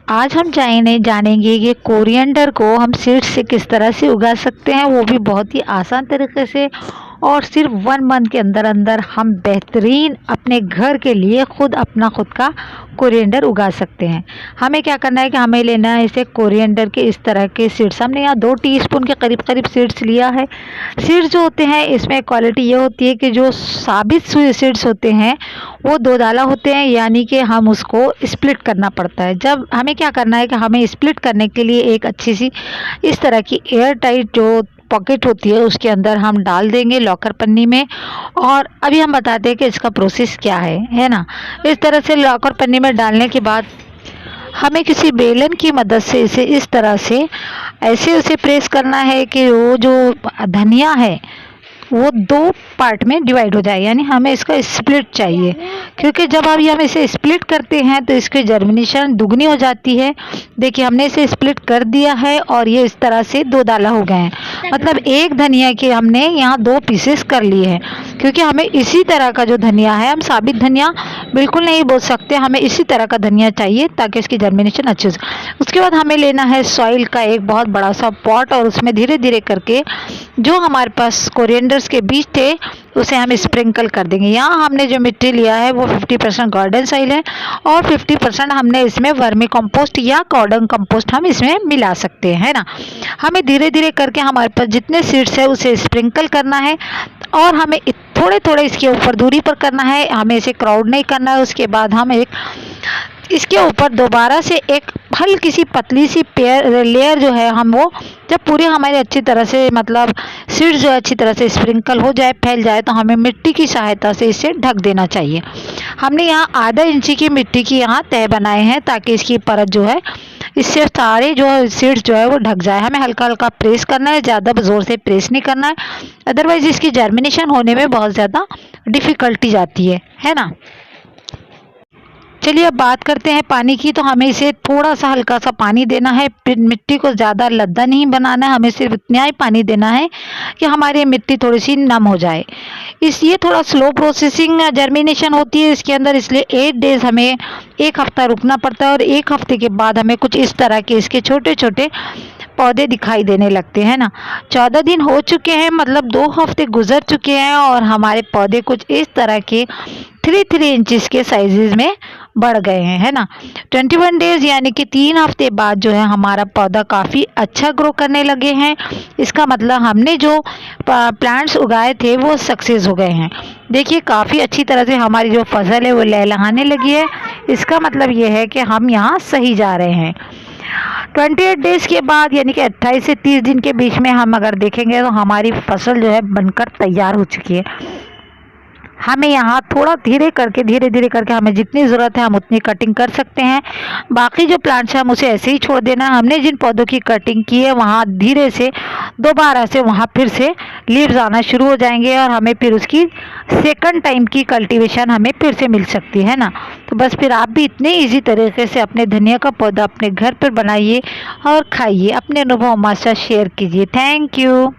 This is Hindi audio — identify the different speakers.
Speaker 1: आज हम जानेंगे कि कोरिएंडर को हम सीड्स से किस तरह से उगा सकते हैं, वो भी बहुत ही आसान तरीके से। और सिर्फ 1 मंथ के अंदर अंदर हम बेहतरीन अपने घर के लिए खुद का कोरिएंडर उगा सकते हैं। हमें क्या करना है कि हमें लेना है इसे कोरिएंडर के इस तरह के सीड्स। हमने यहाँ 2 टीस्पून के करीब करीब सीड्स लिया है। सीड्स जो होते हैं इसमें क्वालिटी ये होती है कि जो साबित सीड्स होते हैं वो 2 दाना होते हैं, यानी कि हम उसको स्प्लिट करना पड़ता है। जब हमें क्या करना है कि हमें स्प्लिट करने के लिए एक अच्छी सी इस तरह की एयर टाइट जो पॉकेट होती है उसके अंदर हम डाल देंगे लॉकर पन्नी में। और अभी हम बताते हैं कि इसका प्रोसेस क्या है ना। इस तरह से लॉकर पन्नी में डालने के बाद हमें किसी बेलन की मदद से इसे इस तरह से ऐसे उसे प्रेस करना है कि वो जो धनिया है वो 2 पार्ट में डिवाइड हो जाए, यानी हमें इसका स्प्लिट चाहिए। क्योंकि जब हम इसे स्प्लिट करते हैं तो इसकी जर्मिनेशन दुगनी हो जाती है। देखिए हमने इसे स्प्लिट कर दिया है और ये इस तरह से 2 दाना हो गए हैं। मतलब एक धनिया के हमने यहाँ 2 पीसेस कर लिए हैं। क्योंकि हमें इसी तरह का जो धनिया है, हम साबित धनिया बिल्कुल नहीं बोल सकते, हमें इसी तरह का धनिया चाहिए ताकि इसकी जर्मिनेशन अच्छी हो। उसके बाद हमें लेना है सॉइल का एक बहुत बड़ा सा पॉट और उसमें धीरे धीरे करके जो हमारे पास कोरिएंडर्स के बीज थे उसे हम स्प्रिंकल कर देंगे। यहाँ हमने जो मिट्टी लिया है वो 50% गार्डन सॉइल है और 50% हमने इसमें वर्मी कंपोस्ट या कॉर्डन कंपोस्ट हम इसमें मिला सकते हैं, है ना। हमें धीरे धीरे करके हमारे पास जितने सीड्स है उसे स्प्रिंकल करना है और हमें थोड़े थोड़े इसके ऊपर दूरी पर करना है, हमें इसे क्राउड नहीं करना है। उसके बाद हम इसके ऊपर दोबारा से एक हल्की सी पतली सी लेयर जो है हम वो जब पूरी हमारी अच्छी तरह से मतलब सीड्स जो है अच्छी तरह से स्प्रिंकल हो जाए, फैल जाए, तो हमें मिट्टी की सहायता से इसे ढक देना चाहिए। हमने यहाँ आधा इंची की मिट्टी की यहाँ तह बनाए हैं ताकि इसकी परत जो है इससे सारे जो सीड्स जो है वो ढक जाए। हमें हल्का हल्का प्रेस करना है, ज़्यादा ज़ोर से प्रेस नहीं करना है, अदरवाइज इसकी जर्मिनेशन होने में बहुत ज़्यादा डिफ़िकल्टी जाती है ना। चलिए अब बात करते हैं पानी की। तो हमें इसे थोड़ा सा हल्का सा पानी देना है, मिट्टी को ज़्यादा लद्दा नहीं बनाना है, हमें सिर्फ इतना ही पानी देना है कि हमारी मिट्टी थोड़ी सी नम हो जाए। ये थोड़ा स्लो प्रोसेसिंग जर्मिनेशन होती है इसके अंदर, इसलिए 8 डेज हमें 1 हफ्ता रुकना पड़ता है और 1 हफ्ते के बाद हमें कुछ इस तरह के इसके छोटे छोटे पौधे दिखाई देने लगते हैं ना। 14 दिन हो चुके हैं, मतलब 2 हफ्ते गुजर चुके हैं और हमारे पौधे कुछ इस तरह के 3 इंचेस के साइजेस में बढ़ गए हैं, है ना। 21 डेज यानी कि 3 हफ्ते बाद जो है हमारा पौधा काफ़ी अच्छा ग्रो करने लगे हैं। इसका मतलब हमने जो प्लांट्स उगाए थे वो सक्सेस हो गए हैं। देखिए काफ़ी अच्छी तरह से हमारी जो फसल है वो लहलहाने लगी है। इसका मतलब ये है कि हम यहाँ सही जा रहे हैं। 28 डेज के बाद यानी कि 28 से 30 दिन के बीच में हम अगर देखेंगे तो हमारी फसल जो है बनकर तैयार हो चुकी है। हमें यहाँ थोड़ा धीरे धीरे करके हमें जितनी ज़रूरत है हम उतनी कटिंग कर सकते हैं। बाकी जो प्लांट्स हैं हम उसे ऐसे ही छोड़ देना है। हमने जिन पौधों की कटिंग की है वहाँ धीरे से दोबारा से वहाँ फिर से लीव्स आना शुरू हो जाएंगे और हमें फिर उसकी सेकंड टाइम की कल्टीवेशन हमें फिर से मिल सकती है ना। तो बस फिर आप भी इतने ईजी तरीके से अपने धनिया का पौधा अपने घर पर बनाइए और खाइए, अपने अनुभव हमारे साथ शेयर कीजिए। Thank you.